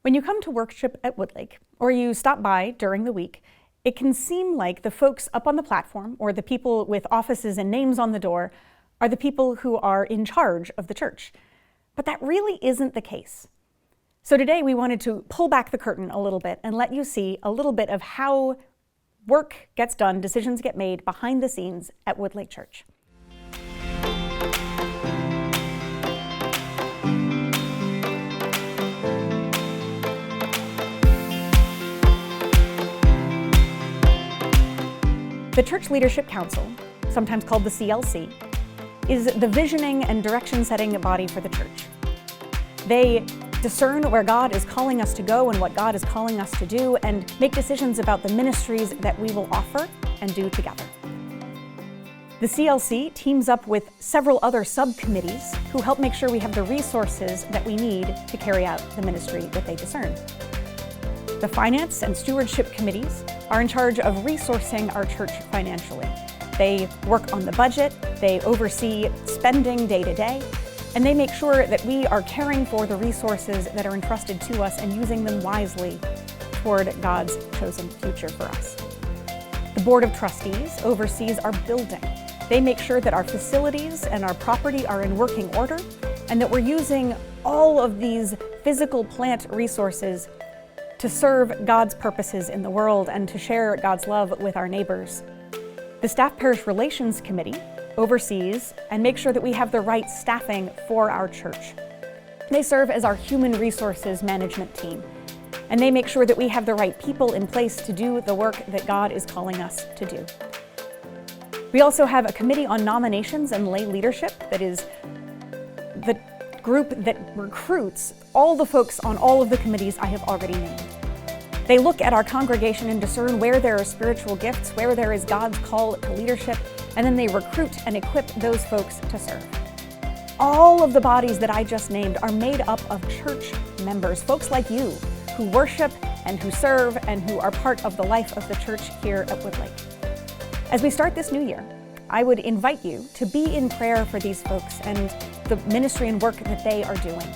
When you come to worship at Woodlake, or you stop by during the week, it can seem like the folks up on the platform, or the people with offices and names on the door, are the people who are in charge of the church. But that really isn't the case. So today we wanted to pull back the curtain a little bit and let you see a little bit of how work gets done, decisions get made behind the scenes at Woodlake Church. The Church Leadership Council, sometimes called the CLC, is the visioning and direction-setting body for the church. They discern where God is calling us to go and what God is calling us to do, and make decisions about the ministries that we will offer and do together. The CLC teams up with several other subcommittees who help make sure we have the resources that we need to carry out the ministry that they discern. The finance and stewardship committees are in charge of resourcing our church financially. They work on the budget, they oversee spending day to day, and they make sure that we are caring for the resources that are entrusted to us and using them wisely toward God's chosen future for us. The Board of Trustees oversees our building. They make sure that our facilities and our property are in working order and that we're using all of these physical plant resources to serve God's purposes in the world and to share God's love with our neighbors. The Staff Parish Relations Committee oversees and makes sure that we have the right staffing for our church. They serve as our human resources management team, and they make sure that we have the right people in place to do the work that God is calling us to do. We also have a committee on nominations and lay leadership that is the group that recruits all the folks on all of the committees I have already named. They look at our congregation and discern where there are spiritual gifts, where there is God's call to leadership, and then they recruit and equip those folks to serve. All of the bodies that I just named are made up of church members, folks like you, who worship and who serve and who are part of the life of the church here at Woodlake. As we start this new year, I would invite you to be in prayer for these folks and the ministry and work that they are doing.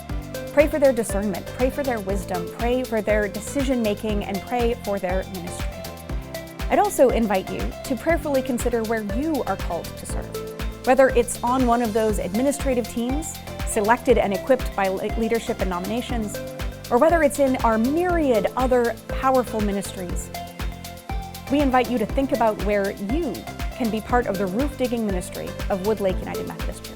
Pray for their discernment, pray for their wisdom, pray for their decision-making, and pray for their ministry. I'd also invite you to prayerfully consider where you are called to serve, whether it's on one of those administrative teams selected and equipped by leadership and nominations, or whether it's in our myriad other powerful ministries. We invite you to think about where you can be part of the roof digging ministry of Woodlake United Methodist Church.